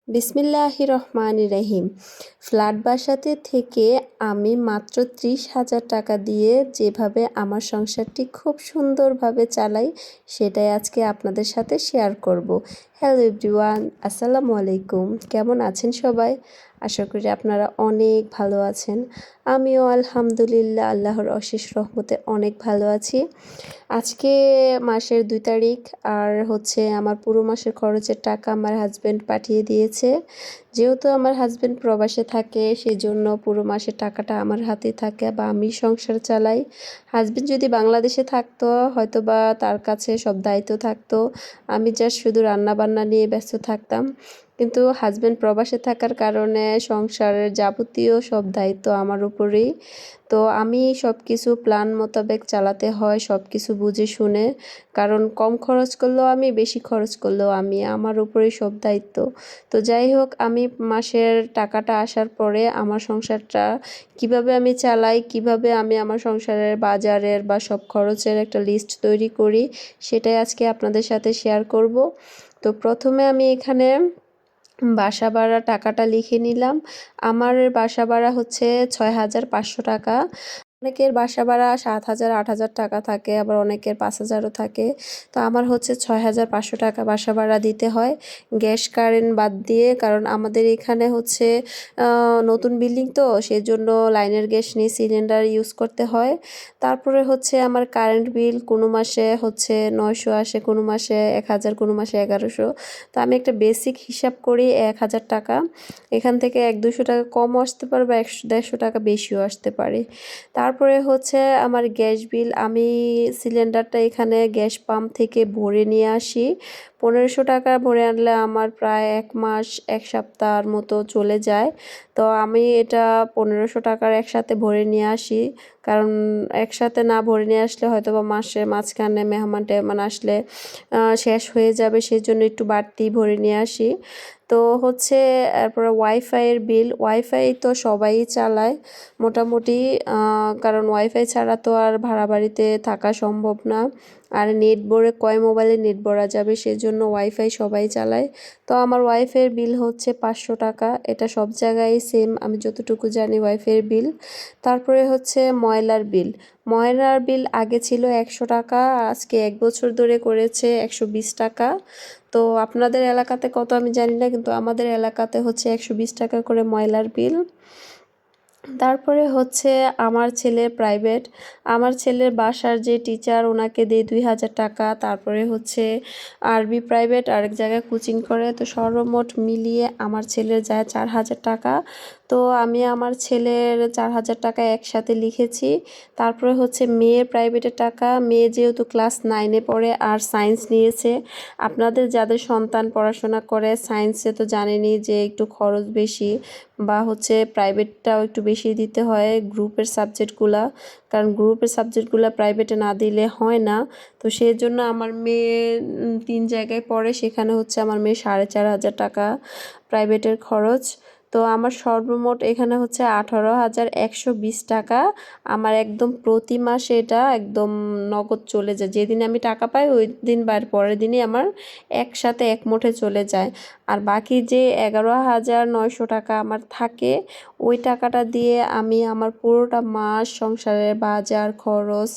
বিসমিল্লাহির রহমানির রহিম। ফ্ল্যাট বাসাতে থেকে আমি মাত্র ৩০,০০০ টাকা দিয়ে যেভাবে আমার সংসারটি খুব সুন্দরভাবে চালাই, সেটাই আজকে আপনাদের সাথে শেয়ার করব। হ্যালো এভরিওয়ান, আসসালামু আলাইকুম। কেমন আছেন সবাই? আশা করি আপনারা অনেক ভালো আছেন। আমিও আলহামদুলিল্লাহ আল্লাহর অশেষ রহমতে অনেক ভালো আছি। আজকে মাসের ২ তারিখ, আর আমার পুরো মাসের খরচের টাকা আমার হাজব্যান্ড পাঠিয়ে দিয়েছে। যেহেতু আমার হাজব্যান্ড প্রবাসে থাকে, সেজন্য পুরো মাসের টাকাটা আমার হাতে থাকে বা আমি সংসার চালাই। হাজব্যান্ড যদি বাংলাদেশে থাকতো, হয়তোবা তার কাছে সব দায়িত্ব থাকতো, আমি জাস্ট শুধু রান্নাবান্না নিয়ে ব্যস্ত থাকতাম। কিন্তু হাজব্যান্ড প্রবাসে থাকার কারণে সংসারের যাবতীয় সব দায়িত্ব আমার উপরেই। তো আমি সব কিছু প্ল্যান মোতাবেক চালাতে হয়, সব কিছু বুঝে শুনে। কারণ কম খরচ করলেও আমি, বেশি খরচ করলেও আমি, আমার উপরেই সব দায়িত্ব। তো যাই হোক, আমি মাসের টাকাটা আসার পরে আমার সংসারটা কিভাবে আমি চালাই, কিভাবে আমি আমার সংসারের বাজারের বা সব খরচের একটা লিস্ট তৈরি করি, সেটাই আজকে আপনাদের সাথে শেয়ার করব। তো প্রথমে আমি এখানে বাসা ভাড়া টাকাটা লিখে নিলাম। আমার বাসা ভাড়া ৬,৫০০ টাকা। অনেকের বাসা ভাড়া ৭,০০০, ৮,০০০ টাকা থাকে, আবার অনেকের ৫,০০০ও থাকে। তো আমার ৬,৫০০ টাকা বাসা ভাড়া দিতে হয়, গ্যাস কারেন্ট বাদ দিয়ে। কারণ আমাদের এখানে নতুন বিল্ডিং, তো সেজন্য লাইনের গ্যাস নিয়ে সিলিন্ডার ইউজ করতে হয়। তারপরে আমার কারেন্ট বিল কোনো মাসে ৯০০ আসে, কোনো মাসে ১,০০০, কোনো মাসে ১১০০। তো আমি একটা বেসিক হিসাব করি ১,০০০ টাকা। এখান থেকে ১-২০০ টাকা কমও আসতে পারে বা ১০০-১৫০ টাকা বেশিও আসতে পারে। তারপরে আমার গ্যাস বিল, আমি সিলিন্ডারটা এখানে গ্যাস পাম্প থেকে ভরে নিয়ে আসি। ১৫০০ টাকা ভরে আনলে আমার প্রায় ১ মাস ১ সপ্তাহর মতো চলে যায়। তো আমি এটা ১৫০০ টাকার একসাথে ভরে নিয়ে আসি। কারণ একসাথে না ভরে নিয়ে আসলে হয়তোবা মাসের মাঝখানে মেহমান-টেহমান আসলে শেষ হয়ে যাবে, সেজন্য একটু বাড়তি ভরে নিয়ে আসি। তো এরপরে ওয়াইফাইয়ের বিল, ওয়াইফাই তো সবাই চালায় মোটামুটি, কারণ ওয়াইফাই ছাড়া তো আর ভাড়া বাড়িতে থাকা সম্ভব না। আর নেট ভরে কয় মোবাইলে নেট ভরা যাবে, সেজন্য ওয়াইফাই সবাই চালায়। তো আমার ওয়াইফাইয়ের বিল ৫০০ টাকা। এটা সব জায়গায় সেম, আমি যতটুকু জানি ওয়াইফাইয়ের বিল। তারপরে ময়লার বিল। ময়লার বিল আগে ছিল ১০০ টাকা, আজকে ১ বছর ধরে করেছে ১২০ টাকা। তো আপনাদের এলাকাতে কত আমি জানি না, কিন্তু আমাদের এলাকাতে ১২০ টাকা করে ময়লার বিল। তারপরে আমার ছেলের প্রাইভেট, আমার ছেলের বাসার যে টিচার, ওনাকে দিই ২,০০০ টাকা। তারপরে আরবি প্রাইভেট আরেক জায়গায় কোচিং করে। তো সর্বমোট মিলিয়ে আমার ছেলের যায় ৪,০০০ টাকা। তো আমি আমার ছেলের ৪,০০০ টাকা একসাথে লিখেছি। তারপরে মেয়ের প্রাইভেটের টাকা, মেয়ে যেহেতু ক্লাস 9-এ পড়ে আর সায়েন্স নিয়েছে। আপনাদের যাদের সন্তান পড়াশোনা করে সায়েন্সে, তো জানেনই যে একটু খরচ বেশি, বা প্রাইভেটটাও একটু বেশি দিতে হয় গ্রুপের সাবজেক্টগুলা। কারণ গ্রুপের সাবজেক্টগুলা প্রাইভেটে না দিলে হয় না। তো সেজন্য আমার মেয়ে ৩ জায়গায় পড়ে, সেখানে আমার মেয়ে ৪,৫০০ টাকা প্রাইভেটের খরচ। তো আমার সর্বমোট এখানে ১৮,১২০ টাকা আমার একদম প্রতি মাসে এটা একদম নগদ চলে যায়। যেদিন আমি টাকা পাই ওই দিন বা পরের দিনই আমার একসাথে একমুঠে চলে যায়। আর বাকি যে ১১,৯০০ টাকা আমার থাকে, ওই টাকাটা দিয়ে আমি আমার পুরোটা মাস সংসারের বাজার খরচ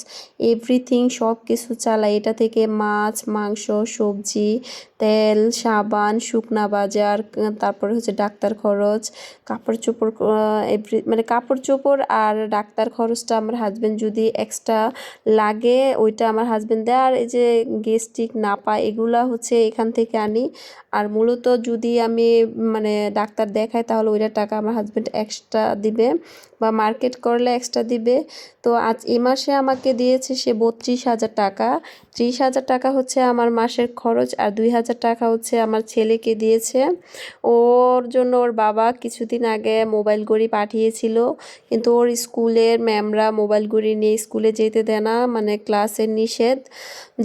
এভরিথিং সব কিছু চালাই। এটা থেকে মাছ, মাংস, সবজি, তেল, সাবান, শুকনা বাজার, তারপরে ডাক্তার খরচ, কাপড় চোপড়, কাপড় চোপড় আর ডাক্তার খরচটা আমার হাজব্যান্ড যদি এক্সট্রা লাগে ওইটা আমার হাজব্যান্ড দেয়। আর এই যে গ্যাস্ট্রিক, নাপা, এগুলা এখান থেকে আনি। আর মূলত যদি আমি ডাক্তার দেখাই, তাহলে ওইটার টাকা আমার হাজব্যান্ড এক্সট্রা দিবে, বা মার্কেট করলে এক্সট্রা দিবে। তো আজ এই মাসে আমাকে দিয়েছে সে ৩২,০০০ টাকা। ৩০,০০০ টাকা আমার মাসের খরচ, আর ২,০০০ টাকা আমার ছেলেকে দিয়েছে। ওর জন্য ওর বাবা কিছুদিন আগে মোবাইল ঘড়ি পাঠিয়েছিল, কিন্তু ওর স্কুলের ম্যামরা মোবাইল ঘড়ি নিয়ে স্কুলে যেতে দেয় না, ক্লাসের নিষেধ।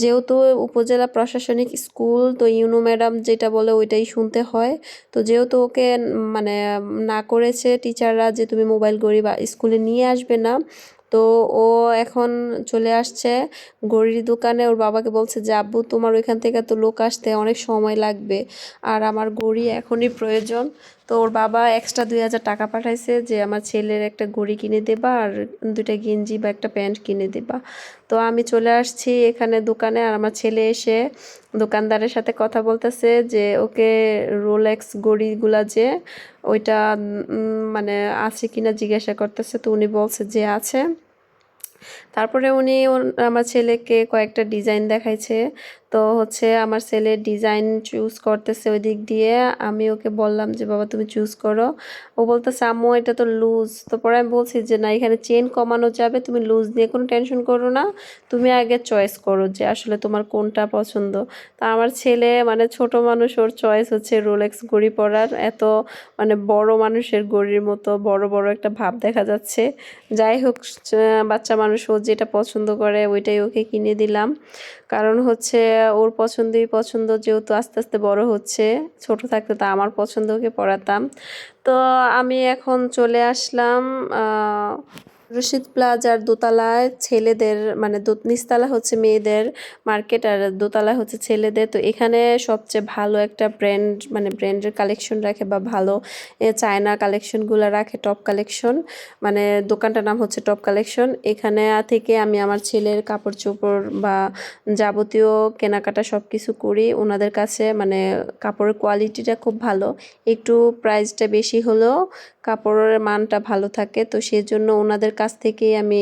যেহেতু উপজেলা প্রশাসনিক স্কুল, তো ইউনো ম্যাডাম যেটা বলে ওইটাই শুনতে হয়। তো যেহেতু ওকে না করেছে টিচাররা যে তুমি মোবাইল ঘড়ি বা স্কুলে নিয়ে আসবে না, তো ও এখন চলে আসছে ঘড়ির দোকানে। ওর বাবাকে বলছে যে আব্বু তোমার ওইখান থেকে তো লোক আসতে অনেক সময় লাগবে, আর আমার ঘড়ি এখনই প্রয়োজন। তো ওর বাবা এক্সট্রা 2,000 টাকা পাঠাইছে যে আমার ছেলের একটা ঘড়ি কিনে দেবা আর দুইটা গেঞ্জি বা একটা প্যান্ট কিনে দেবা। তো আমি চলে আসছি এখানে দোকানে, আর আমার ছেলে এসে দোকানদারের সাথে কথা বলতেছে যে ওকে রোলেক্স ঘড়িগুলা যে ওইটা মানে আছে কিনা জিজ্ঞাসা করতেছে। তো উনি বলছে যে আছে। তারপরে উনি আমার ছেলেকে কয়েকটা ডিজাইন দেখাইছে। তো হচ্ছে আমার ছেলে ডিজাইন চুজ করতেছে ওই দিক দিয়ে। আমি ওকে বললাম যে বাবা তুমি চুজ করো। ও বলতেছে আম্মু এটা তো লুজ। তো পরে আমি বলছি যে না, এখানে চেন কমানো যাবে, তুমি লুজ নিয়ে কোনো টেনশন করো না, তুমি আগে চয়েস করো যে আসলে তোমার কোনটা পছন্দ। তা আমার ছেলে মানে ছোট মানুষ, ওর চয়েস হচ্ছে রোলেক্স ঘড়ি পরার। এত মানে বড় মানুষের ঘড়ির মতো বড় বড় একটা ভাব দেখা যাচ্ছে। যাই হোক, বাচ্চা মানুষ ও যেটা পছন্দ করে ওইটাই ওকে কিনে দিলাম। কারণ হচ্ছে ওর পছন্দই পছন্দ, যেহেতু আস্তে আস্তে বড় হচ্ছে। ছোট থাকতে তো আমার পছন্দ ওকে পড়াতাম। তো আমি এখন চলে আসলাম রশিদ প্লাজার দোতলায় ছেলেদের, মানে নিচতলা হচ্ছে মেয়েদের মার্কেট আর দোতলা হচ্ছে ছেলেদের। তো এখানে সবচেয়ে ভালো একটা ব্র্যান্ড, মানে ব্র্যান্ডের কালেকশন রাখে বা ভালো চায়না কালেকশনগুলো রাখে, টপ কালেকশন। মানে দোকানটার নাম হচ্ছে টপ কালেকশন। এখানে থেকে আমি আমার ছেলের কাপড় চোপড় বা যাবতীয় কেনাকাটা সব কিছু করি ওনাদের কাছে। মানে কাপড়ের কোয়ালিটিটা খুব ভালো, একটু প্রাইসটা বেশি হলেও কাপড়ের মানটা ভালো থাকে। তো সেজন্য ওনাদের কাছ থেকেই আমি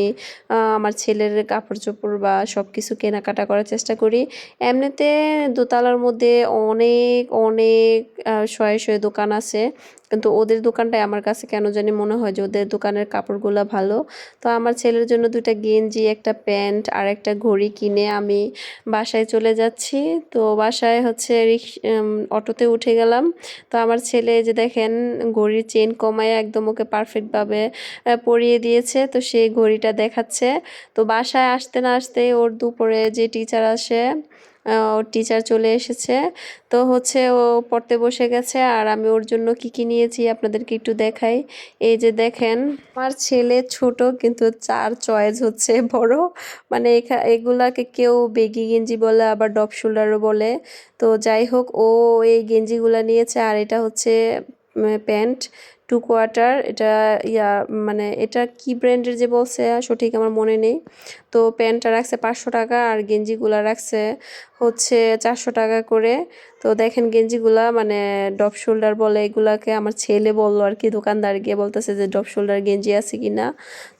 আমার ছেলের কাপড় চোপড় বা সব কিছু কেনাকাটা করার চেষ্টা করি। এমনিতে দোতলার মধ্যে অনেক অনেক শয়ে শয়ে দোকান আছে, কিন্তু ওদের দোকানটাই আমার কাছে কেন জানি মনে হয় যে ওদের দোকানের কাপড়গুলো ভালো। তো আমার ছেলের জন্য দুইটা গেঞ্জি, একটা প্যান্ট আর একটা ঘড়ি কিনে আমি বাসায় চলে যাচ্ছি। তো বাসায় হচ্ছে অটোতে উঠে গেলাম। তো আমার ছেলে যে দেখেন ঘড়ির চেন কমায় একদম ওকে পারফেক্টভাবে পরিয়ে দিয়েছে। তো সেই ঘড়িটা দেখাচ্ছে। তো বাসায় আসতে না আসতেই ওর দুপুরে যে টিচার আসে, ওর টিচার চলে এসেছে। তো হচ্ছে ও পড়তে বসে গেছে, আর আমি ওর জন্য কি কি নিয়েছি আপনাদেরকে একটু দেখাই। এই যে দেখেন, আমার ছেলে ছোট কিন্তু চার চয়েস হচ্ছে বড়। মানে এগুলাকে কেউ বেগি গেঞ্জি বলে, আবার ডপ শোল্ডারও বলে। তো যাই হোক, ও এই গেঞ্জিগুলা নিয়েছে, আর এটা হচ্ছে প্যান্ট 2 কোয়ার্টার। এটা ইয়া মানে এটা কি ব্র্যান্ডের যে বলছে সঠিক আমার মনে নেই। তো প্যান্টটা রাখছে 500 টাকা আর গেঞ্জিগুলা রাখছে হচ্ছে 400 টাকা করে। তো দেখেন গেঞ্জিগুলা মানে ডপ শোল্ডার বলে এগুলাকে। আমার ছেলে বললো আর কি, দোকানদার গিয়ে বলতেছে যে ডপ শোল্ডার গেঞ্জি আছে কিনা।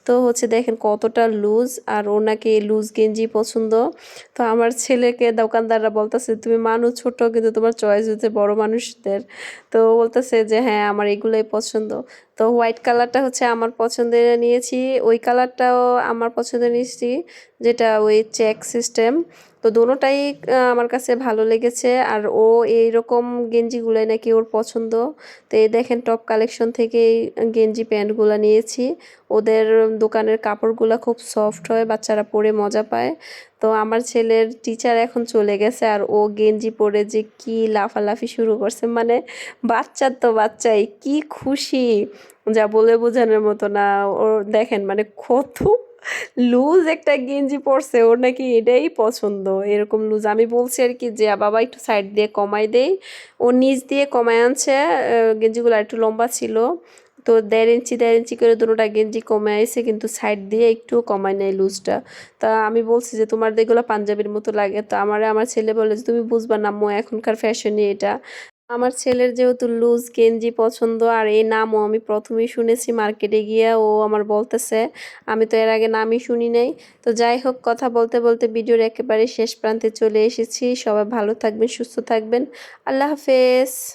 তো হচ্ছে দেখেন কতটা লুজ, আর ওনাকে লুজ গেঞ্জি পছন্দ। তো আমার ছেলেকে দোকানদাররা বলতেছে তুমি মানুষ ছোট কিন্তু তোমার চয়েস হচ্ছে বড় মানুষদের। তো বলতেছে যে হ্যাঁ আমার এগুলোই পছন্দ। তো হোয়াইট কালারটা হচ্ছে আমার পছন্দের নিয়েছি, ওই কালারটাও আমার পছন্দের নিয়েছি, যেটা ওই চেক সিস্টেম। তো দোনোটাই আমার কাছে ভালো লেগেছে, আর ও এইরকম গেঞ্জিগুলোই নাকি ওর পছন্দ। তো এই দেখেন টপ কালেকশন থেকে এই গেঞ্জি প্যান্টগুলো নিয়েছি। ওদের দোকানের কাপড়গুলো খুব সফট হয়, বাচ্চারা পরে মজা পায়। তো আমার ছেলের টিচার এখন চলে গেছে, আর ও গেঞ্জি পরে যে কি লাফালাফি শুরু করছে, মানে বাচ্চার তো বাচ্চাই কি খুশি, যা বলে বোঝানোর মতো না। ওর দেখেন মানে কত লুজ একটা গেঞ্জি পরছে, ওর নাকি এটাই পছন্দ এরকম লুজ। আমি বলছি আর কি যে বাবা একটু সাইড দিয়ে কমাই দেই, ও নিচ দিয়ে কমায় আনছে। গেঞ্জিগুলো একটু লম্বা ছিল, তো 1.5 ইঞ্চি করে দুটোটা গেঞ্জি কমে আইছে, কিন্তু সাইড দিয়ে একটু কমায় নেয় লুজটা। তা আমি বলছি যে তোমার যেগুলো পাঞ্জাবির মতো লাগে। তো আমার ছেলে বলে যে তুমি বুঝবা না আম্মু, এখনকার ফ্যাশনই এটা। আমার ছেলের যেহেতু লুজ গেঞ্জি পছন্দ, আর এই নামও আমি প্রথমেই শুনেছি মার্কেটে গিয়ে ও আমার বলতেছে, আমি তো এর আগে নামই শুনি নাই। তো যাই হোক, কথা বলতে বলতে ভিডিওর একেবারে শেষ প্রান্তে চলে এসেছি। সবাই ভালো থাকবেন, সুস্থ থাকবেন। আল্লাহ হাফেজ।